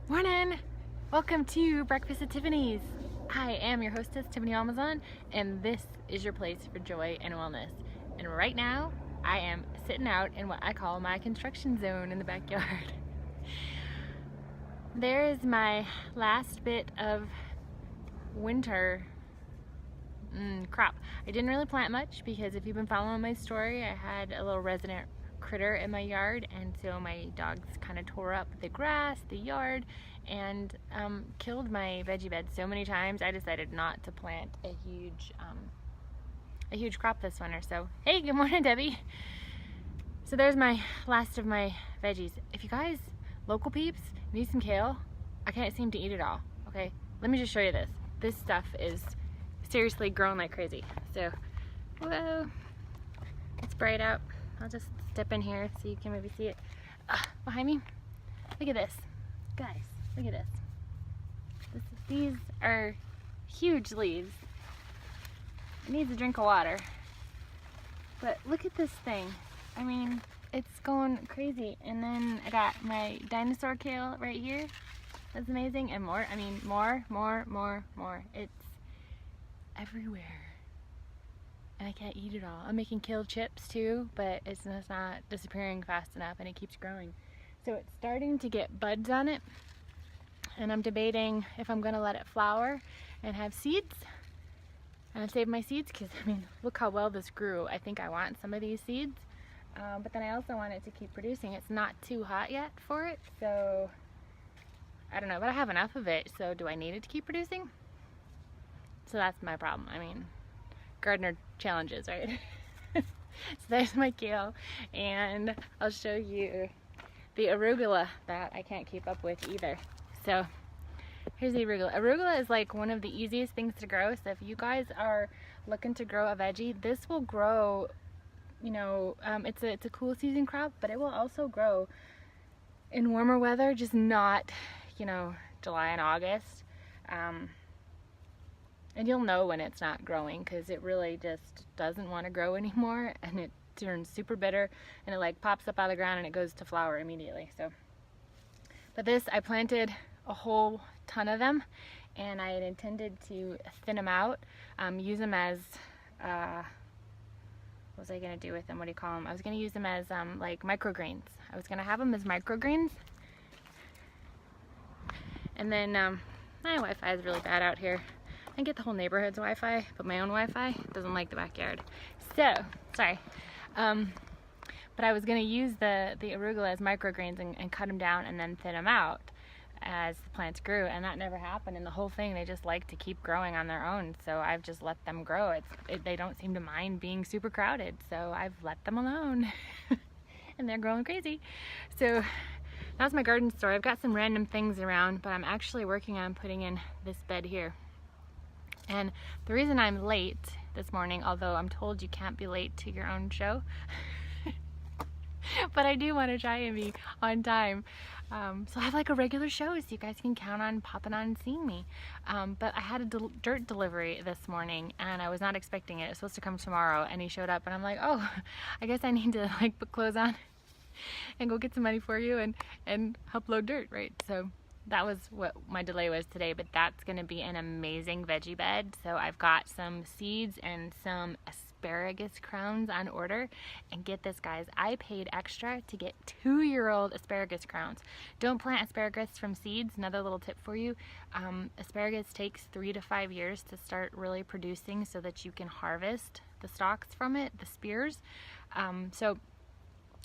Morning! Welcome to Breakfast at Tiffany's. I am your hostess, Tiffany Amazon, and this is your place for joy and wellness. And right now, I am sitting out in what I call my construction zone in the backyard. There is my last bit of winter crop. I didn't really plant much because if you've been following my story, I had a little resident critter in my yard, and so my dogs kind of tore up the grass, the yard, and killed my veggie bed so many times. I decided not to plant a huge crop this winter. So hey, good morning, Debbie. So there's my last of my veggies. If you guys, local peeps, need some kale, I can't seem to eat it all. Okay, let me just show you this. This stuff is seriously growing like crazy. So, whoa, it's bright out. I'll just step in here so you can maybe see it. Behind me, look at this. Guys, look at this. These are huge leaves. It needs a drink of water. But look at this thing. I mean, it's going crazy. And then I got my dinosaur kale right here. That's amazing. And more. I mean, more. It's everywhere. And I can't eat it all. I'm making kale chips too, but it's just not disappearing fast enough, and it keeps growing. So it's starting to get buds on it, and I'm debating if I'm gonna let it flower and have seeds and save my seeds, because I mean, look how well this grew. I think I want some of these seeds, but then I also want it to keep producing. It's not too hot yet for it, so I don't know, but I have enough of it, so do I need it to keep producing? So that's my problem. I mean, gardener challenges, right? So there's my kale, and I'll show you the arugula that I can't keep up with either. So here's the arugula. Arugula is like one of the easiest things to grow. So if you guys are looking to grow a veggie, this will grow, you know, it's a cool season crop, but it will also grow in warmer weather, just not, you know, July and August. And you'll know when it's not growing, because it really just doesn't want to grow anymore, and it turns super bitter, and it like pops up out of the ground and it goes to flower immediately. So, but this, I planted a whole ton of them, and I had intended to thin them out, use them as, what was I going to do with them? What do you call them? I was going to use them as like microgreens. I was going to have them as microgreens. And then my Wi-Fi is really bad out here. I get the whole neighborhood's Wi-Fi, but my own Wi-Fi doesn't like the backyard. So, sorry. But I was going to use the arugula as microgreens and cut them down and then thin them out as the plants grew, and that never happened. And the whole thing, they just like to keep growing on their own, so I've just let them grow. They don't seem to mind being super crowded, so I've let them alone. And they're growing crazy. So that's my garden story. I've got some random things around, but I'm actually working on putting in this bed here. And the reason I'm late this morning, although I'm told you can't be late to your own show, but I do want to try and be on time. So I have like a regular show, so you guys can count on popping on and seeing me. But I had a dirt delivery this morning, and I was not expecting it. It was supposed to come tomorrow, and he showed up, and I'm like, oh, I guess I need to like put clothes on and go get some money for you and help load dirt, right? So that was what my delay was today, but that's going to be an amazing veggie bed. So I've got some seeds and some asparagus crowns on order. And get this, guys, I paid extra to get 2-year-old asparagus crowns. Don't plant asparagus from seeds. Another little tip for you. Asparagus takes 3 to 5 years to start really producing so that you can harvest the stalks from it, the spears.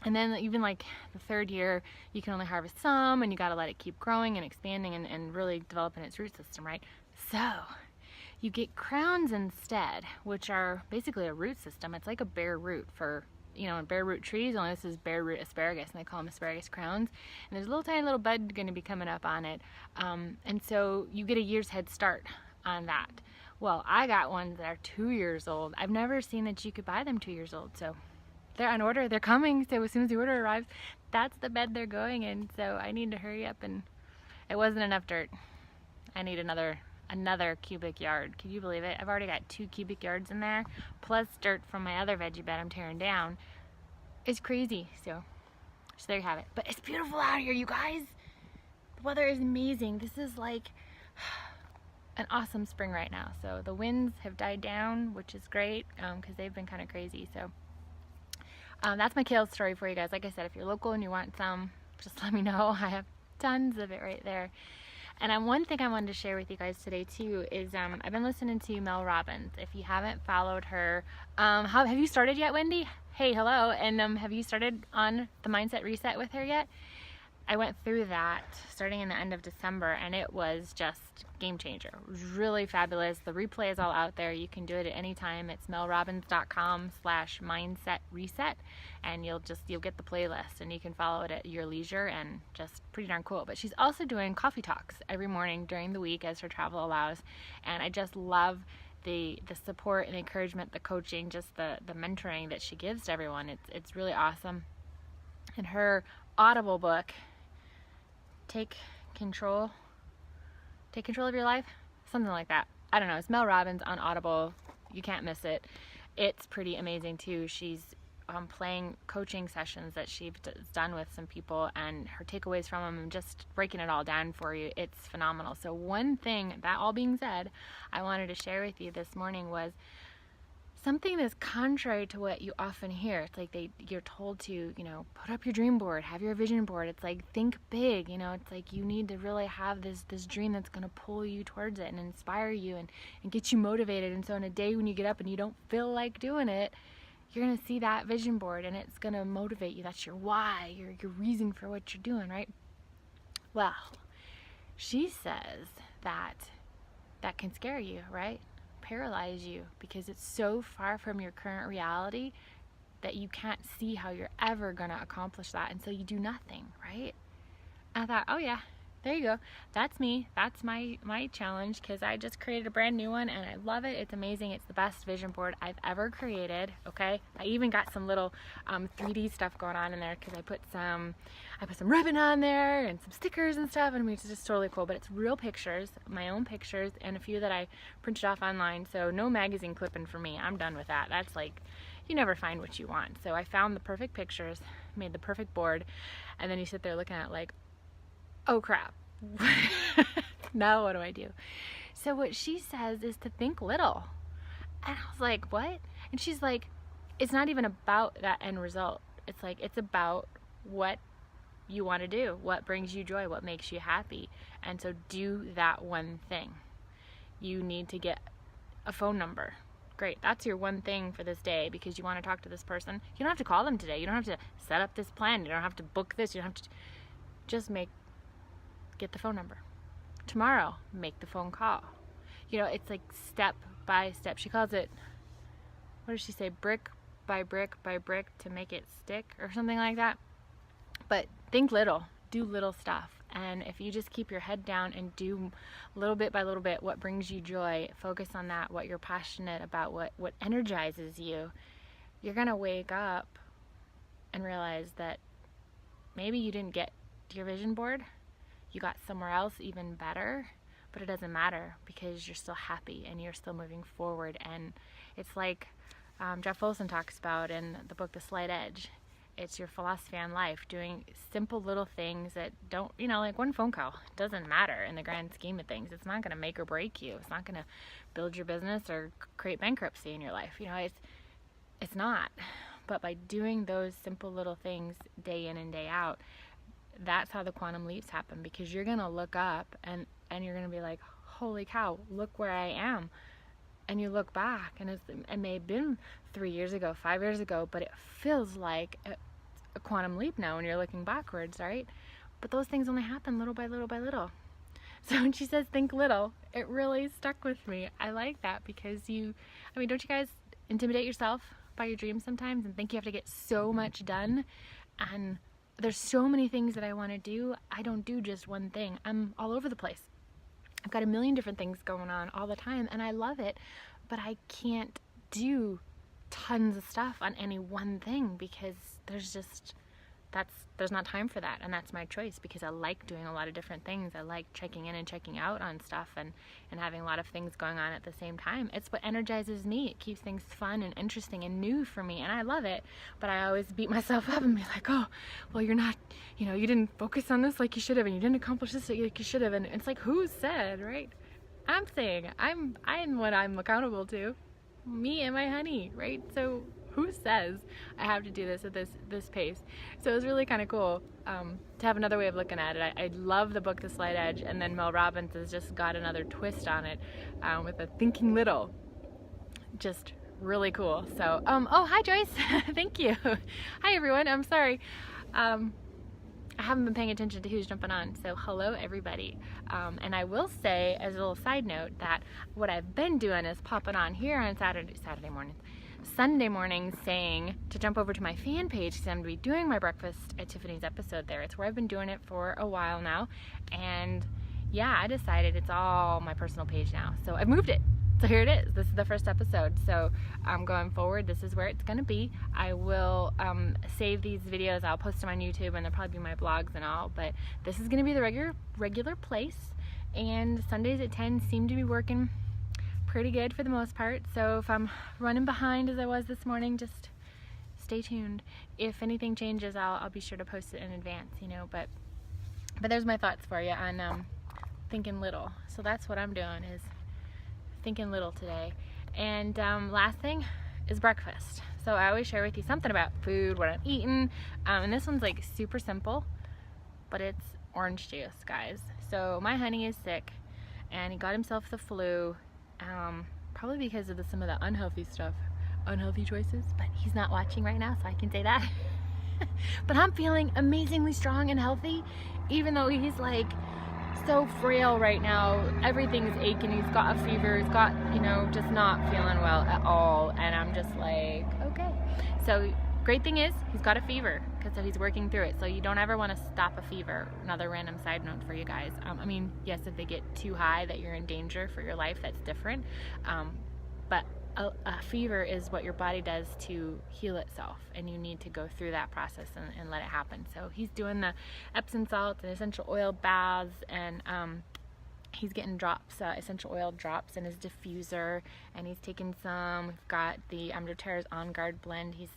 And then even like the 3rd year, you can only harvest some, and you got to let it keep growing and expanding and really developing its root system, right? So you get crowns instead, which are basically a root system. It's like a bare root for, you know, bare root trees, only this is bare root asparagus, and they call them asparagus crowns. And there's a little tiny little bud going to be coming up on it. And so you get a year's head start on that. Well, I got ones that are 2 years old. I've never seen that you could buy them 2 years old, so they're on order, they're coming, so as soon as the order arrives, that's the bed they're going in, so I need to hurry up. And it wasn't enough dirt. I need another cubic yard. Can you believe it? I've already got 2 cubic yards in there, plus dirt from my other veggie bed I'm tearing down. It's crazy, so there you have it. But it's beautiful out here, you guys. The weather is amazing. This is like an awesome spring right now. So the winds have died down, which is great because they've been kind of crazy. So that's my kale story for you guys. Like I said, if you're local and you want some, just let me know. I have tons of it right there. And one thing I wanted to share with you guys today too is I've been listening to Mel Robbins. If you haven't followed her, have you started yet, Wendy? Hey, hello. And have you started on the Mindset Reset with her yet? I went through that starting in the end of December, and it was just game changer. It was really fabulous. The replay is all out there. You can do it at any time. It's melrobbins.com/mindsetreset, and you'll get the playlist, and you can follow it at your leisure, and just pretty darn cool. But she's also doing coffee talks every morning during the week as her travel allows, and I just love the support and encouragement, the coaching, just the mentoring that she gives to everyone. It's really awesome. And her Audible book, Take control of your life, something like that. I don't know. It's Mel Robbins on Audible. You can't miss it. It's pretty amazing too. She's playing coaching sessions that she's done with some people, and her takeaways from them, and just breaking it all down for you. It's phenomenal. So one thing, that all being said, I wanted to share with you this morning was something that's contrary to what you often hear. It's like you're told to, put up your dream board, have your vision board. It's like, think big, it's like you need to really have this dream that's going to pull you towards it and inspire you and get you motivated. And so on a day when you get up and you don't feel like doing it, you're going to see that vision board and it's going to motivate you. That's your why, your reason for what you're doing, right? Well, she says that can scare you, right? Paralyze you, because it's so far from your current reality that you can't see how you're ever going to accomplish that, and so you do nothing, right? I thought, oh yeah, there you go. That's me. That's my challenge, because I just created a brand new one and I love it. It's amazing. It's the best vision board I've ever created. Okay, I even got some little 3D stuff going on in there, because I put some ribbon on there and some stickers and stuff, and it's just totally cool. But it's real pictures, my own pictures, and a few that I printed off online. So no magazine clipping for me. I'm done with that. That's like, you never find what you want. So I found the perfect pictures, made the perfect board, and then you sit there looking at like, oh crap, now what do I do? So what she says is to think little. And I was like, what? And she's like, it's not even about that end result. It's like, it's about what you want to do, what brings you joy, what makes you happy. And so do that one thing. You need to get a phone number. Great, that's your one thing for this day, because you want to talk to this person. You don't have to call them today. You don't have to set up this plan. You don't have to book this. You don't have to, just get the phone number. Tomorrow, make the phone call. It's like step by step. She calls it, what does she say, brick by brick by brick to make it stick, or something like that. But think little, do little stuff. And if you just keep your head down and do little bit by little bit what brings you joy, focus on that, what you're passionate about, what energizes you, you're gonna wake up and realize that maybe you didn't get to your vision board, you got somewhere else even better, but it doesn't matter, because you're still happy and you're still moving forward. And it's like Jeff Olson talks about in the book The Slight Edge. It's your philosophy on life, doing simple little things that don't, like one phone call. It doesn't matter in the grand scheme of things. It's not going to make or break you. It's not going to build your business or create bankruptcy in your life. It's not. But by doing those simple little things day in and day out, that's how the quantum leaps happen, because you're going to look up and you're going to be like, holy cow, look where I am. And you look back and it may have been 3 years ago, 5 years ago, but it feels like a quantum leap now when you're looking backwards, right? But those things only happen little by little by little. So when she says think little, it really stuck with me. I like that, because don't you guys intimidate yourself by your dreams sometimes and think you have to get so much done? And there's so many things that I want to do. I don't do just one thing. I'm all over the place. I've got a million different things going on all the time, and I love it, but I can't do tons of stuff on any one thing, because there's just there's not time for that, and that's my choice, because I like doing a lot of different things. I like checking in and checking out on stuff and having a lot of things going on at the same time. It's what energizes me. It keeps things fun and interesting and new for me, and I love it. But I always beat myself up and be like, oh, well, you're not, you didn't focus on this like you should have, and you didn't accomplish this like you should have. And it's like, who said, right? I'm saying I'm what I'm accountable to, me and my honey, right? So who says I have to do this at this pace? So it was really kind of cool to have another way of looking at it. I love the book The Slight Edge, and then Mel Robbins has just got another twist on it with a thinking little. Just really cool. So oh, hi Joyce. Thank you. Hi everyone. I'm sorry, I haven't been paying attention to who's jumping on, so hello everybody. And I will say, as a little side note, that what I've been doing is popping on here on Sunday morning, saying to jump over to my fan page, because I'm going to be doing my breakfast at Tiffany's episode there. It's where I've been doing it for a while now, and yeah, I decided it's all my personal page now, so I've moved it. So here it is. This is the first episode. So going forward, this is where it's going to be. I will save these videos. I'll post them on YouTube, and they'll probably be my blogs and all. But this is going to be the regular place. And Sundays at 10 seem to be working pretty good for the most part. So if I'm running behind as I was this morning, just stay tuned. If anything changes, I'll be sure to post it in advance. But there's my thoughts for you on thinking little. So that's what I'm doing, is thinking little today. And last thing is breakfast. So I always share with you something about food, what I'm eating, and this one's like super simple, but it's orange juice, guys. So my honey is sick, and he got himself the flu, probably because of some of the unhealthy choices, but he's not watching right now, so I can say that. But I'm feeling amazingly strong and healthy, even though he's like so frail right now. Everything's aching. He's got a fever. He's got, just not feeling well at all. And I'm just like, okay. So great thing is he's got a fever, so he's working through it. So you don't ever want to stop a fever. Another random side note for you guys. Yes, if they get too high that you're in danger for your life, that's different. But a fever is what your body does to heal itself, and you need to go through that process and let it happen. So he's doing the Epsom salts and essential oil baths, and he's getting drops, essential oil drops in his diffuser, and he's taking some. We've got the doTERRA's On Guard blend he's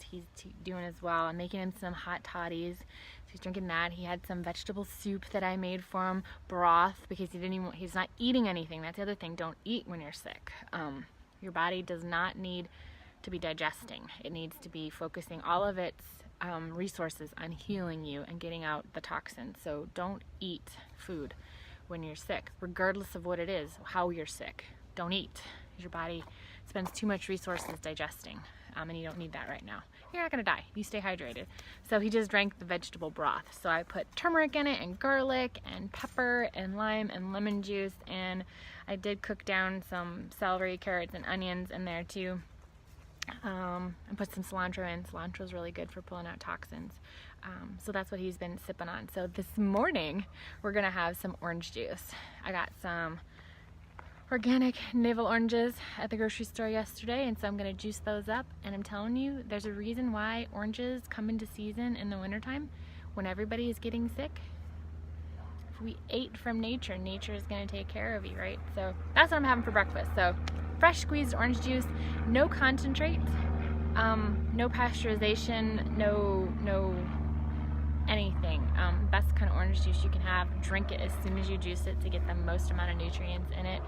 doing as well. I'm making him some hot toddies, so he's drinking that. He had some vegetable soup that I made for him, broth, because he's not eating anything. That's the other thing. Don't eat when you're sick. Your body does not need to be digesting. It needs to be focusing all of its resources on healing you and getting out the toxins. So don't eat food when you're sick, regardless of what it is, how you're sick. Don't eat, because your body spends too much resources digesting, and you don't need that right now. You're not gonna die. You stay hydrated. So he just drank the vegetable broth. So I put turmeric in it, and garlic, and pepper, and lime, and lemon juice, and I did cook down some celery, carrots, and onions in there too. And put some cilantro in. Cilantro is really good for pulling out toxins. So that's what he's been sipping on. So this morning we're gonna have some orange juice. I got some organic navel oranges at the grocery store yesterday, and so I'm gonna juice those up. And I'm telling you, there's a reason why oranges come into season in the wintertime when everybody is getting sick. If we ate from nature, nature is gonna take care of you, right? So that's what I'm having for breakfast. So fresh squeezed orange juice, no concentrate, no pasteurization, no anything. Best kind of orange juice you can have. Drink it as soon as you juice it to get the most amount of nutrients in it.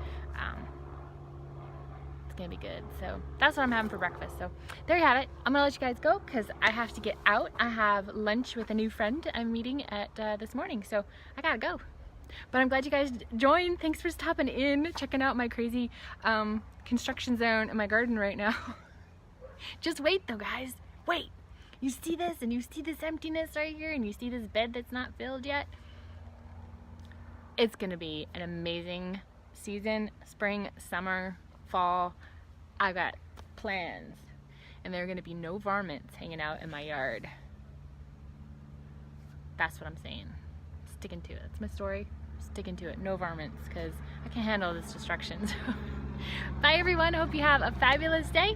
It's gonna be good. So that's what I'm having for breakfast. So there you have it. I'm gonna let you guys go because I have to get out. I have lunch with a new friend I'm meeting at this morning, so I gotta go. But I'm glad you guys joined. Thanks for stopping in, checking out my crazy construction zone in my garden right now. Just wait though, guys. Wait. You see this, and you see this emptiness right here, and you see this bed that's not filled yet? It's gonna be an amazing season. Spring, summer, fall. I've got plans, and there are gonna be no varmints hanging out in my yard. That's what I'm saying. Sticking to it. That's my story. Sticking to it. No varmints, because I can't handle this destruction. Bye everyone. Hope you have a fabulous day.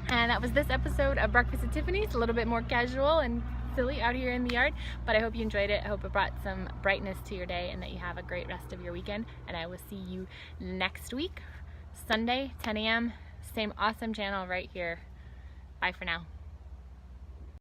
And that was this episode of Breakfast at Tiffany's. A little bit more casual and silly out here in the yard, but I hope you enjoyed it. I hope it brought some brightness to your day and that you have a great rest of your weekend. And I will see you next week, Sunday, 10 a.m. Same awesome channel right here. Bye for now.